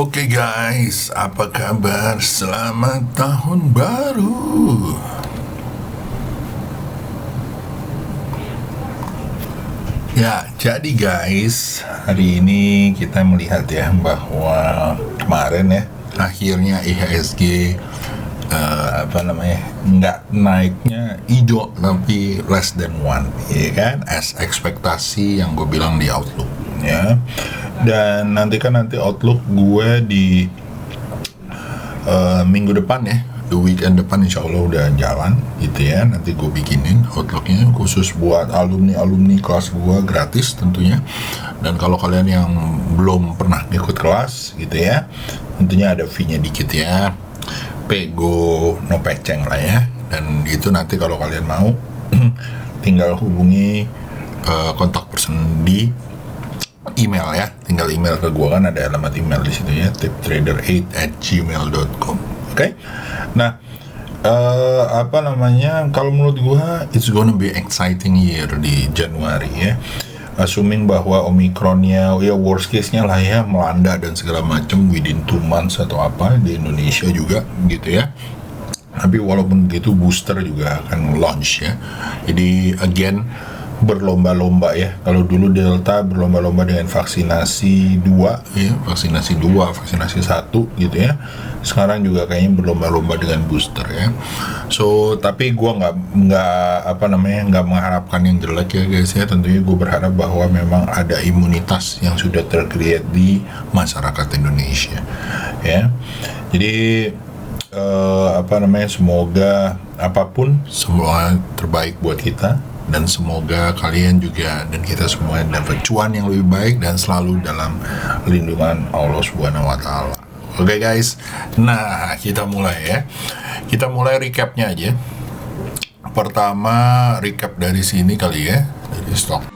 Oke guys, apa kabar? Selamat tahun baru. Ya, jadi guys, hari ini kita melihat ya bahwa kemarin ya akhirnya IHSG nggak naiknya hijau tapi less than one, ya kan? As ekspektasi yang gue bilang di Outlook ya. Dan nanti Outlook gue di minggu depan ya, the weekend depan insya Allah udah jalan gitu ya. Nanti gue bikinin Outlooknya khusus buat alumni kelas gue, gratis tentunya. Dan kalau kalian yang belum pernah ikut kelas gitu ya, tentunya ada fee-nya dikit ya, pego no peceng lah ya. Dan itu nanti kalau kalian mau tinggal hubungi kontak person di email ya, tinggal email ke gua, kan ada alamat email di situ ya, tiptrader8@gmail.com. Oke. Nah, kalau menurut gua it's gonna be exciting year di Januari ya. Assuming bahwa Omicronnya ya worst case-nya lah ya melanda dan segala macam within 2 months atau apa di Indonesia juga gitu ya. Tapi walaupun begitu booster juga akan launch ya. Jadi again berlomba-lomba ya. Kalau dulu Delta berlomba-lomba dengan vaksinasi 2 ya, vaksinasi 1 gitu ya. Sekarang juga kayaknya berlomba-lomba dengan booster ya. So, tapi gua nggak mengharapkan yang jelek ya guys ya. Tentunya gue berharap bahwa memang ada imunitas yang sudah tercreate di masyarakat Indonesia ya. Jadi semoga apapun semua terbaik buat kita. Dan semoga kalian juga dan kita semua dapat cuan yang lebih baik dan selalu dalam lindungan Allah Subhanahu wa Ta'ala. Oke guys, nah kita mulai ya. Kita mulai recapnya aja. Pertama recap dari sini kali ya, dari stok.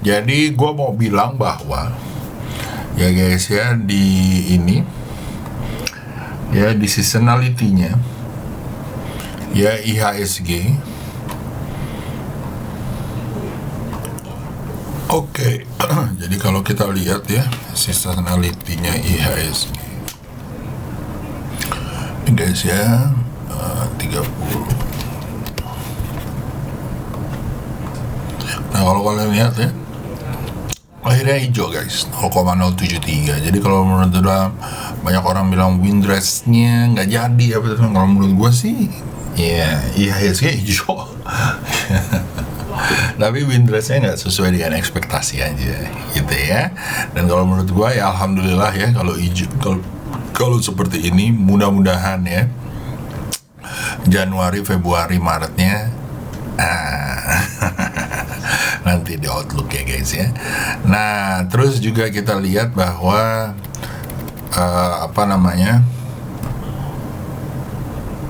Jadi gue mau bilang bahwa ya guys ya, di ini ya di seasonality-nya ya IHSG oke. Jadi kalau kita lihat ya seasonality-nya IHSG ini guys ya, 30. Nah kalau kalian lihat ya akhirnya hijau guys, 0,073. Jadi kalau menurut banyak orang bilang Windrest-nya nggak jadi apa, kalau menurut gue sih ya IHSG hijau. Tapi Windrest-nya nggak sesuai dengan ekspektasi aja gitu ya. Dan kalau menurut gue ya alhamdulillah ya kalau hijau, kalau seperti ini mudah-mudahan ya Januari, Februari, Maretnya nanti di Outlook ya guys ya. Nah terus juga kita lihat bahwa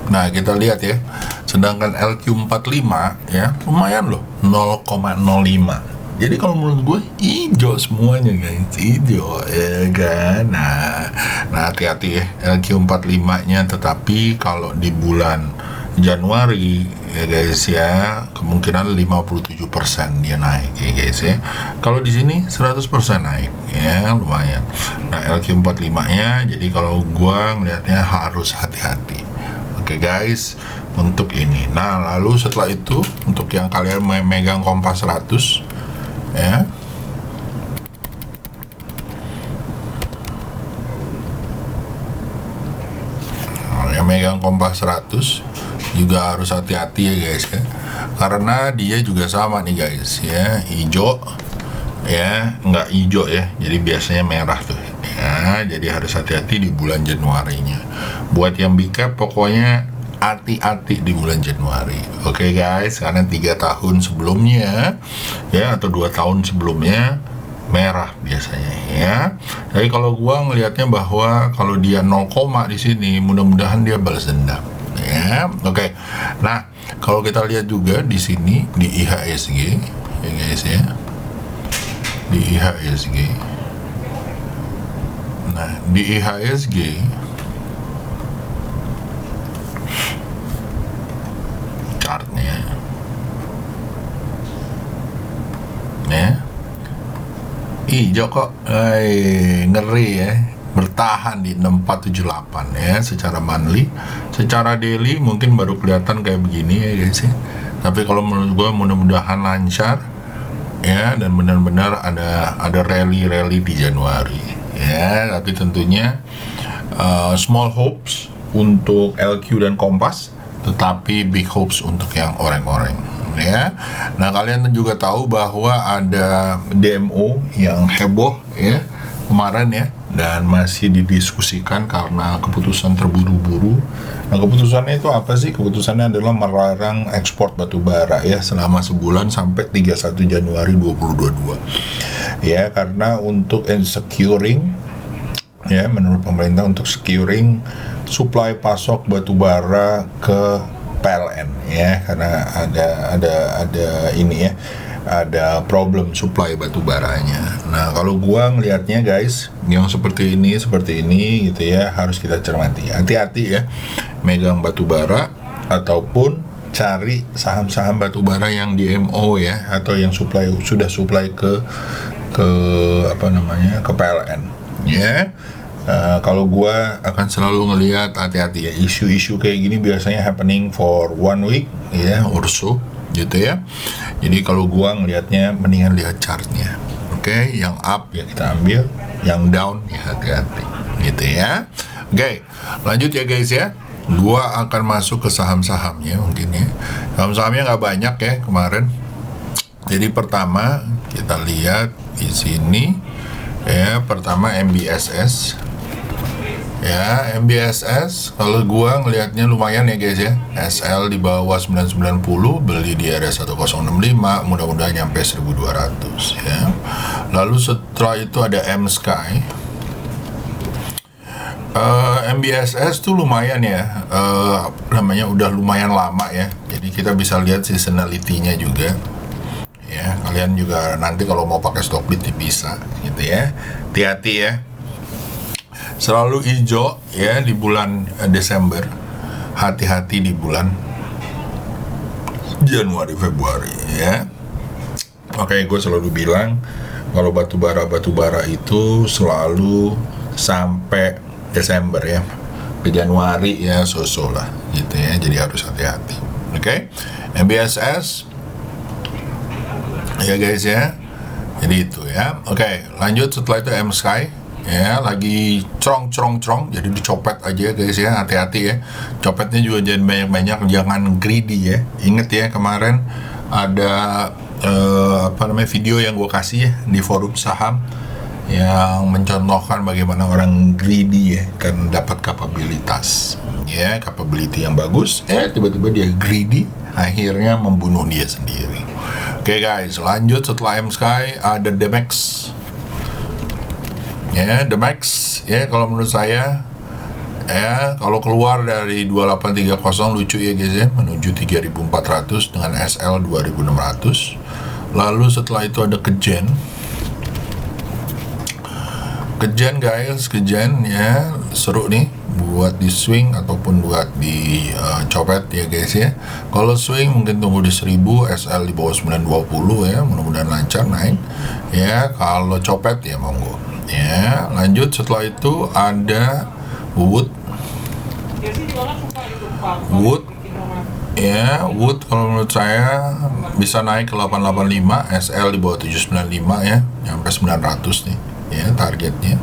nah kita lihat ya, sedangkan LQ45 ya lumayan loh 0,05. Jadi kalau menurut gue hijau semuanya guys, hijau ya kan. Nah hati-hati ya LQ45 nya, tetapi kalau di bulan Januari ya guys ya kemungkinan 57% dia naik ya guys ya. Kalau di sini 100% naik ya, lumayan. Nah LQ45 nya jadi kalau gua ngelihatnya harus hati-hati. Oke guys untuk ini. Nah lalu setelah itu untuk yang kalian megang Kompas 100 ya, yang megang Kompas 100 juga harus hati-hati ya guys ya, karena dia juga sama nih guys ya, hijau ya, nggak hijau ya, jadi biasanya merah tuh ya, jadi harus hati-hati di bulan Januarinya. Buat yang big cap pokoknya hati-hati di bulan Januari. Oke guys, karena 3 tahun sebelumnya ya atau 2 tahun sebelumnya merah biasanya ya. Jadi kalau gua ngelihatnya bahwa kalau dia 0, di sini mudah-mudahan dia balas dendam ya. Oke. Nah, kalau kita lihat juga di sini di IHSG ya guys ya. Di IHSG. Nah, di IHSG chartnya ya hijau kok, ngeri ya, bertahan di 6478 ya secara monthly. Secara daily mungkin baru kelihatan kayak begini ya guys ya, tapi kalau menurut gue mudah-mudahan lancar ya, dan benar-benar ada rally di Januari ya. Tapi tentunya small hopes untuk LQ dan Kompas, tetapi big hopes untuk yang oranye-oranye ya. Nah, kalian juga tahu bahwa ada DMO yang heboh ya kemarin ya, dan masih didiskusikan karena keputusan terburu-buru. Nah, keputusannya itu apa sih? Keputusannya adalah melarang ekspor batu bara ya selama sebulan sampai 31 Januari 2022 ya, karena untuk securing ya, menurut pemerintah untuk securing supply pasok batu bara ke PLN ya, karena ada ini ya, ada problem supply batu baranya. Nah, kalau gua ngelihatnya guys, yang seperti ini gitu ya, harus kita cermati. Hati-hati ya megang batu bara ataupun cari saham-saham batu bara yang DMO ya, atau yang sudah supply ke apa namanya, ke PLN ya. Kalau gua akan selalu ngelihat hati-hati ya, isu-isu kayak gini biasanya happening for 1 week ya or so gitu ya. Jadi kalau gua ngelihatnya mendingan lihat chartnya. Oke, yang up ya kita ambil, yang down ya hati-hati gitu ya. Oke, lanjut ya guys ya. Gua akan masuk ke saham-sahamnya mungkin ya. Saham-sahamnya nggak banyak ya kemarin. Jadi pertama kita lihat di sini ya, pertama MBSS. Ya, MBSS kalau gua ngelihatnya lumayan ya guys ya. SL di bawah 990, beli di area 1065, mudah-mudahan nyampe 1200 ya. Lalu setelah itu ada M-Sky. MBSS tuh lumayan ya, namanya udah lumayan lama ya. Jadi kita bisa lihat seasonality-nya juga. Ya, kalian juga nanti kalau mau pakai stock bit bisa gitu ya. Hati-hati ya. Selalu hijau ya di bulan Desember, hati-hati di bulan Januari Februari ya. Oke, gue selalu bilang kalau batu bara itu selalu sampai Desember ya, ke Januari ya so-so lah gitu ya, jadi harus hati-hati. Oke, MBSS ya guys ya, jadi itu ya. Oke, lanjut setelah itu M-Sky ya, lagi crong, jadi dicopet aja guys ya, hati-hati ya, copetnya juga jangan banyak-banyak, jangan greedy ya. Ingat ya, kemarin ada video yang gue kasih ya di forum saham yang mencontohkan bagaimana orang greedy ya, kan dapat kapabilitas ya, capability yang bagus, tiba-tiba dia greedy, akhirnya membunuh dia sendiri. Oke guys, lanjut setelah M-Sky ada Demex. Ya, Demex ya, kalau menurut saya ya, kalau keluar dari 2830 lucu ya guys ya, menuju 3400 dengan SL 2600. Lalu setelah itu ada Kejen guys, Kejen ya, seru nih buat di swing ataupun buat di copet ya guys ya. Kalau swing mungkin tunggu di 1000, SL di bawah 920 ya, mudah-mudahan lancar naik ya. Kalau copet ya monggo ya. Lanjut setelah itu ada Wood ya. Wood kalau menurut saya bisa naik ke 885, SL di bawah 795 ya, sampai 900 nih ya targetnya.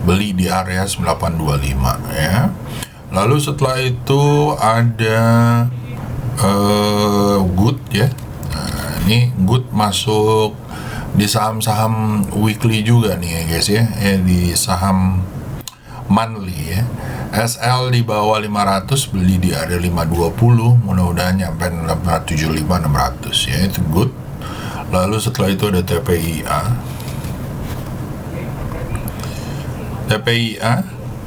Beli di area 825 ya. Lalu setelah itu ada Good ya. Nah, ini Good masuk Di saham-saham weekly juga nih ya guys ya, di saham monthly ya. SL di bawah 500, beli di area 520, mudah-mudahan nyampe 575 600 ya, itu good. Lalu setelah itu ada TPIA.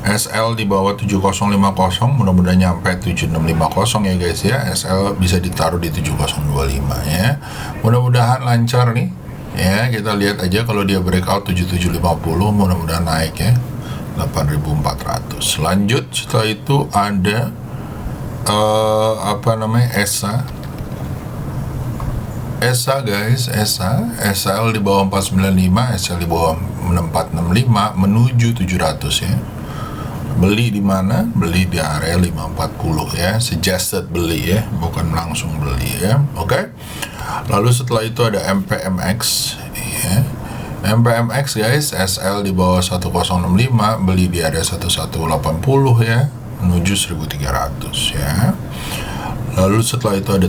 SL di bawah 7050, mudah-mudahan nyampe 7650 ya guys ya. SL bisa ditaruh di 7025 ya. Mudah-mudahan lancar nih ya. Kita lihat aja kalau dia breakout 7750, mudah-mudahan naik ya 8400. Lanjut setelah itu ada ESA guys, SL di bawah 495, SL di bawah 6465 menuju 700 ya. Beli di mana? Beli di area 540 ya, suggested beli ya, bukan langsung beli ya. Oke. Lalu setelah itu ada MPMX ya. MPMX guys, SL di bawah 1065, beli di area 1180 ya, menuju 1300 ya. Lalu setelah itu ada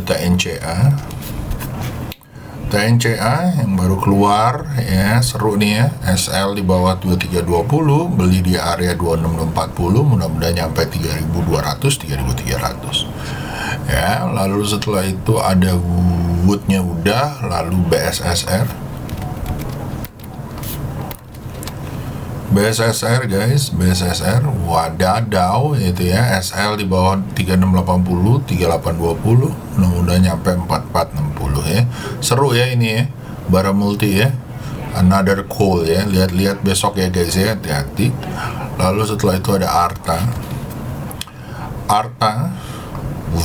TNCA yang baru keluar ya, seru nih ya. SL di bawah 2320, beli di area 2640, mudah-mudahan nyampe 3200 3300 ya. Lalu setelah itu ada Woodnya udah, lalu BSSR guys, BSSR wadadaw itu ya. SL di bawah 3680, 3820, mudah-mudahan nyampe 4460 ya. Seru ya ini ya, bara multi ya, another call ya. Lihat-lihat besok ya guys ya, hati-hati. Lalu setelah itu ada Arta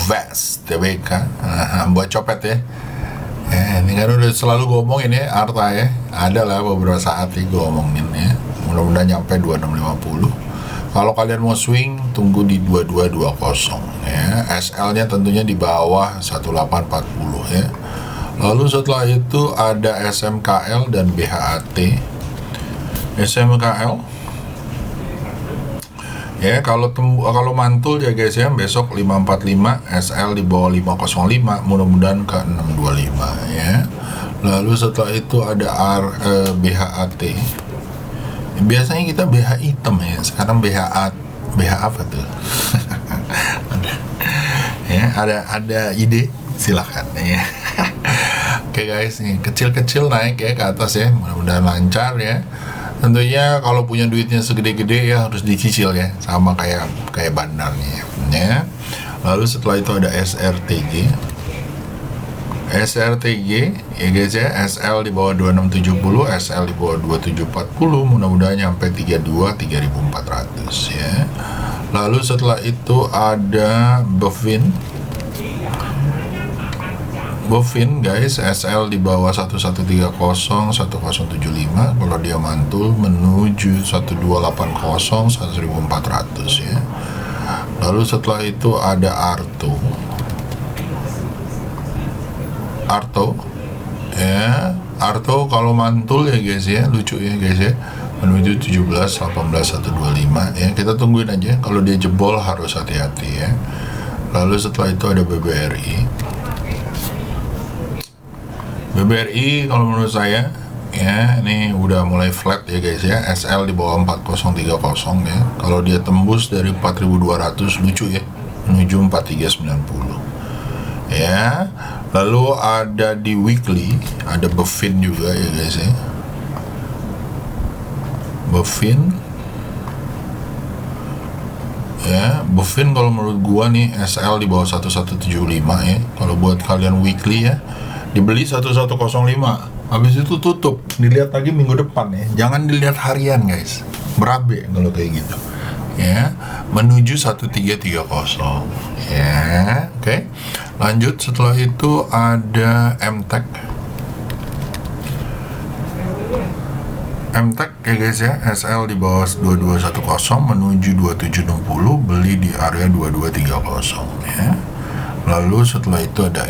Vest TBK, buat copet ya. Ini kan udah selalu gue omongin ya, Arta ya. Ada lah beberapa saat nih gue omongin ya. Mudah-mudahan nyampe 2650. Kalau kalian mau swing, tunggu di 2220 ya. SL-nya tentunya di bawah 1840 ya. Lalu setelah itu ada SMKL dan BHAT. SMKL ya, kalau mantul ya guys ya, besok 545, SL di bawah 505, mudah-mudahan ke 625 ya. Lalu setelah itu ada BHAT. Biasanya kita BH hitam ya, sekarang BH apa tuh? Ya, ada ide silakan ya. Oke guys, nih kecil-kecil naik ya ke atas ya, mudah-mudahan lancar ya. Tentunya kalau punya duitnya segede-gede ya harus dicicil ya, sama kayak bandarnya ya. Lalu setelah itu ada SRTG ya guys ya. SL di bawah 2670, SL di bawah 2740, mudah-mudahan nyampe 32 3400 ya. Lalu setelah itu ada Bovin guys, SL di bawah 1130 1075, kalau dia mantul menuju 1280 1400 ya. Lalu setelah itu ada Arto ya. Arto kalau mantul ya guys ya, lucu ya guys ya, menuju 17 18 125 ya. Kita tungguin aja, kalau dia jebol harus hati-hati ya. Lalu setelah itu ada BBRI kalau menurut saya ya, ini udah mulai flat ya guys ya. SL di bawah 4030 ya, kalau dia tembus dari 4200 lucu ya, menuju 4390 ya. Lalu ada di weekly ada Bovin juga ya guys ya. Bovin kalau menurut gua nih SL di bawah 1175 ya. Kalau buat kalian weekly ya, dibeli 1105, habis itu tutup, dilihat lagi minggu depan ya. Jangan dilihat harian guys, berabe kalau kayak gitu ya, menuju 1330 ya. Oke. Lanjut setelah itu ada MTEK ya guys ya. SL di bawah 2210 menuju 2760, beli di area 2230 ya. Lalu setelah itu ada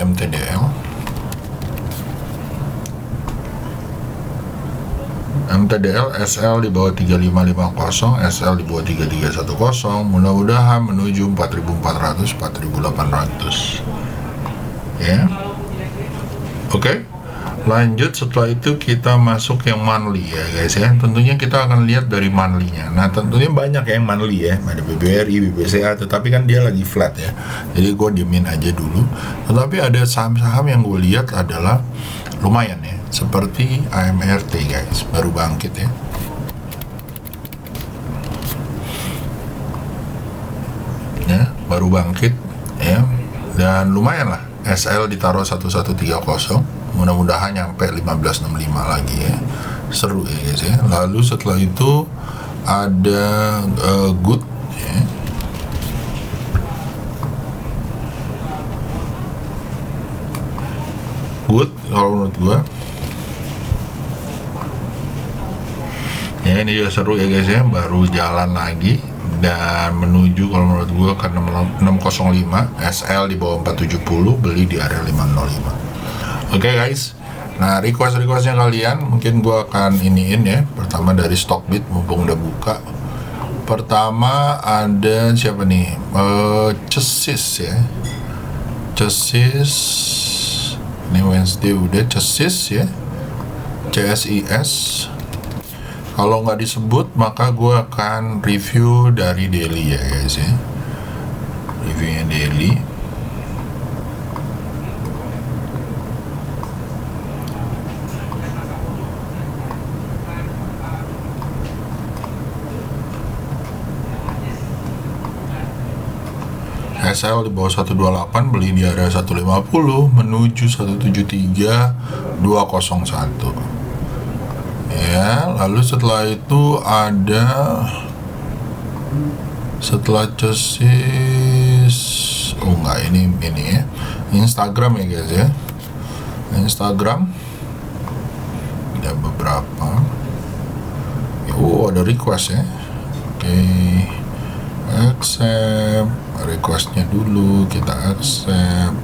MTDL SL di bawah 3550, SL di bawah 3310, mudah-mudahan menuju 4400 4800 ya. Oke. Lanjut setelah itu kita masuk yang monthly ya guys ya. Tentunya kita akan lihat dari monthly-nya. Nah tentunya banyak yang monthly ya, ada BBRI, BBCA, tetapi kan dia lagi flat ya. Jadi gue diemin aja dulu. Tetapi ada saham-saham yang gue lihat adalah lumayan ya, seperti AMRT guys, baru bangkit ya. Ya, baru bangkit ya, dan lumayan lah. SL ditaruh 1130. Mudah-mudahan nyampe 1565 lagi ya, seru ya guys ya. Lalu setelah itu ada good ya. Good kalau menurut gua ya, ini juga seru ya guys ya, baru jalan lagi dan menuju kalau menurut gua ke 605. SL di bawah 470, beli di area 505. Oke guys, nah requestnya kalian mungkin gua akan iniin ya. Pertama dari Stockbit, mumpung udah buka. Pertama ada siapa nih? Cesis ya, Cesis. Ini Wednesday udah Cesis ya, CSIS. Kalau nggak disebut maka gua akan review dari daily ya guys ya, reviewnya daily. SL di bawah 128, beli di area 150 menuju 173 201 ya. Lalu setelah itu ada, setelah Cesis, oh enggak, ini ya Instagram ya guys ya. Instagram ada beberapa. Oh ada request ya. Oke, accept requestnya dulu, kita accept.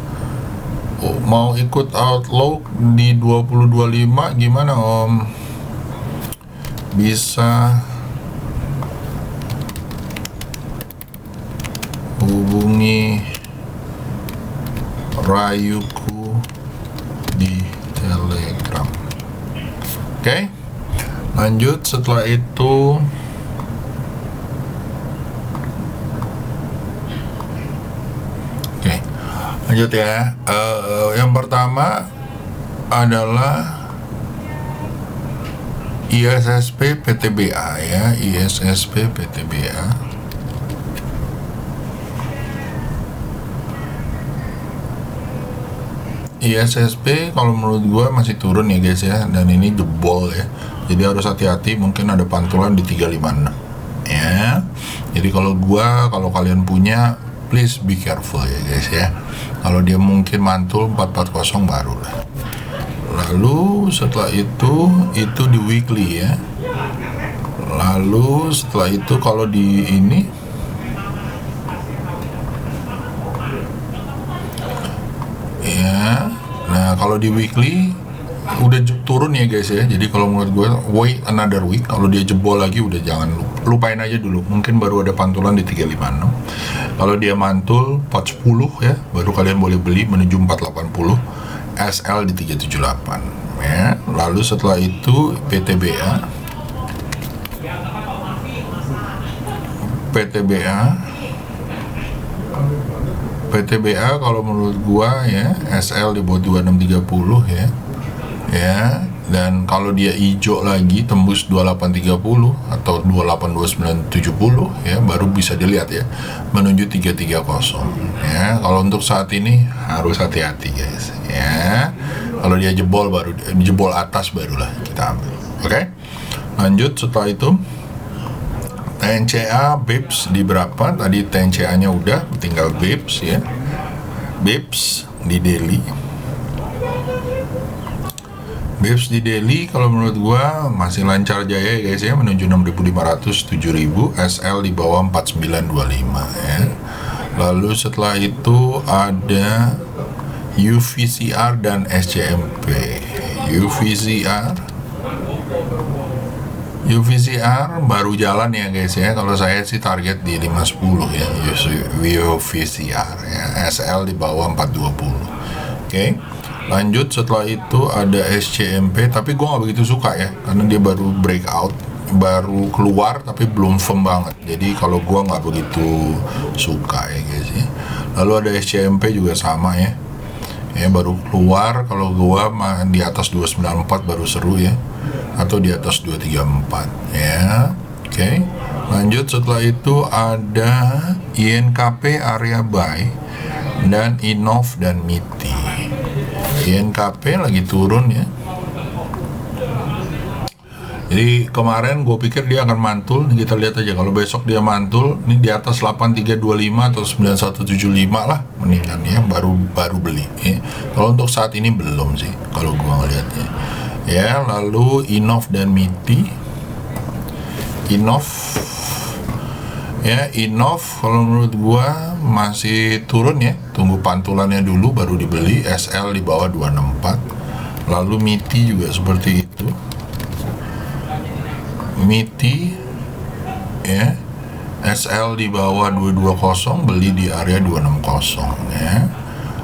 Oh, mau ikut outlook di 2025 gimana om? Bisa hubungi Rayuku di Telegram. Oke, lanjut setelah itu lanjut ya. Yang pertama adalah ISSP PTBA ya, ISSP PTBA. ISSP kalau menurut gua masih turun ya guys ya, dan ini jebol ya. Jadi harus hati-hati, mungkin ada pantulan di 356 ya. Jadi kalau kalian punya, please be careful ya guys ya. Kalau dia mungkin mantul 440 baru lah. Lalu setelah itu di weekly ya. Lalu setelah itu kalau di ini ya, nah kalau di weekly udah turun ya guys ya. Jadi kalau menurut gue wait another week. Kalau dia jebol lagi udah jangan lupain aja dulu. Mungkin baru ada pantulan di 356. Kalau dia mantul 410 ya, baru kalian boleh beli menuju 480. SL di 378 ya. Lalu setelah itu PTBA kalau menurut gua ya, SL di bawah 2630 ya. Ya, dan kalau dia hijau lagi tembus 2830 atau 282970 ya, baru bisa dilihat ya menuju 330 ya. Kalau untuk saat ini harus hati-hati guys ya. Kalau dia jebol atas barulah kita ambil. Oke. Lanjut setelah itu TNCA BIPS di berapa? Tadi TNCA-nya udah, tinggal BIPS ya. BIPS di daily. BIPS di daily kalau menurut gua masih lancar jaya ya guys ya, menuju 6.500 7.000, SL di bawah 4925 ya. Lalu setelah itu ada UVCR dan SCMP. UVCR baru jalan ya guys ya. Kalau saya sih target di 510 ya UVCR ya. SL di bawah 420. Oke. Lanjut setelah itu ada SCMP, tapi gue nggak begitu suka ya, karena dia baru breakout, baru keluar tapi belum firm banget. Jadi kalau gue nggak begitu suka ya guys ya. Lalu ada SCMP juga sama ya, baru keluar. Kalau gue di atas 294 baru seru ya, atau di atas 234 ya. Oke. Lanjut setelah itu ada INKP area buy dan Innov dan MITI. INKP lagi turun ya. Jadi kemarin gue pikir dia akan mantul. Kita lihat aja kalau besok dia mantul, ini di atas 8325 atau 9175 lah, mendingan ya baru beli ya. Kalau untuk saat ini belum sih kalau gue ngelihatnya ya. Lalu Innov dan MITI. Innov kalau menurut gua masih turun ya, tunggu pantulannya dulu baru dibeli. SL di bawah 264. Lalu MITI juga seperti itu. MITI ya, SL di bawah 220, beli di area 260 ya.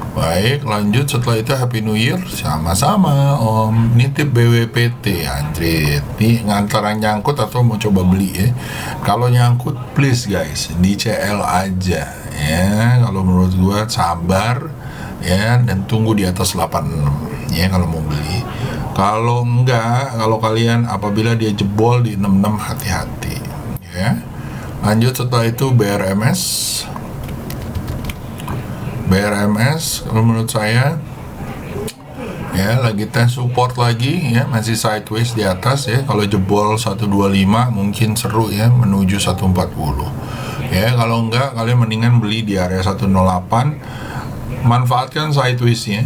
Baik, lanjut setelah itu Happy New Year. Sama-sama Om, nitip BWPT Android. Nih ngantar nyangkut atau mau coba beli ya. Kalau nyangkut please guys, di CL aja ya. Kalau menurut gua sabar ya, dan tunggu di atas 86 ya kalau mau beli. Kalau enggak, kalau kalian apabila dia jebol di 66, hati-hati ya. Lanjut setelah itu BRMS kalau menurut saya ya lagi tes support lagi ya, masih sideways di atas ya. Kalau jebol 125 mungkin seru ya, menuju 140 ya. Kalau enggak, kalian mendingan beli di area 108, manfaatkan sideways ya,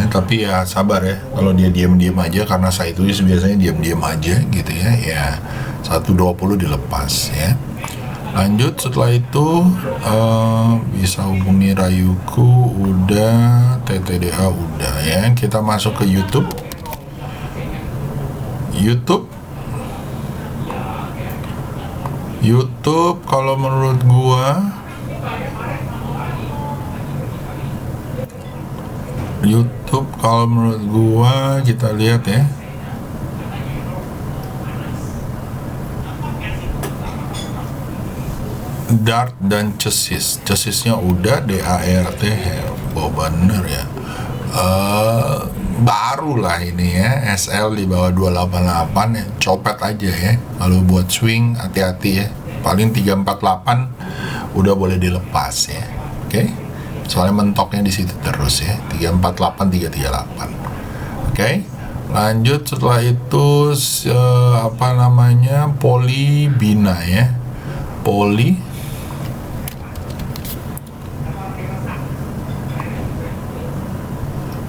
tapi ya sabar ya. Kalau dia diam-diam aja, karena sideways biasanya diam-diam aja gitu ya 120 dilepas ya. Lanjut setelah itu bisa hubungi Rayuku udah, TTDA udah ya. Kita masuk ke YouTube kalau menurut gua kita lihat ya. Dart dan chassisnya udah, DART bener ya. Baru lah ini ya, SL di bawah 288 ya, copet aja ya. Kalau buat swing hati-hati ya, paling 348 udah boleh dilepas ya. Oke. Soalnya mentoknya di situ terus ya, 348 338. Oke. Lanjut setelah itu Polybina ya.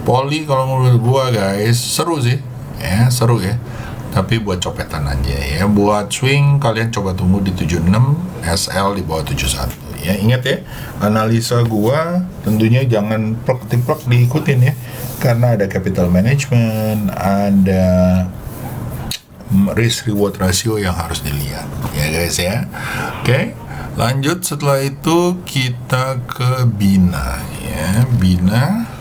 Poli kalau menurut gua guys seru sih ya, tapi buat copetan aja ya. Buat swing kalian coba tunggu di 76, SL di bawah 71 ya. Ingat ya, analisa gua tentunya jangan plek diikutin ya, karena ada capital management, ada risk reward ratio yang harus dilihat ya guys ya. Oke. Lanjut setelah itu kita ke Bina ya. Bina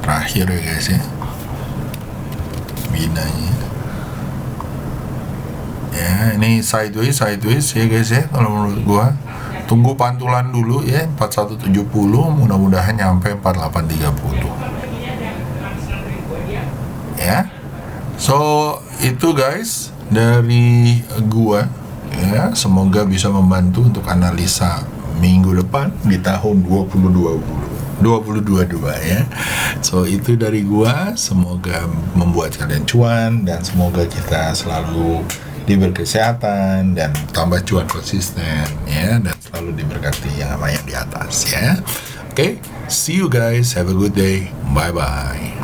terakhir ya guys ya, Binanya ya. Ini sideways ya guys ya. Kalau menurut gua tunggu pantulan dulu ya, 4170, mudah-mudahan nyampe 4830 ya. So itu guys dari gua ya, semoga bisa membantu untuk analisa minggu depan di tahun 2022 ya. So itu dari gua, semoga membuat kalian cuan, dan semoga kita selalu diberi kesehatan dan tambah cuan konsisten ya, dan selalu diberkati yang di atas ya. Oke, see you guys, have a good day, bye bye.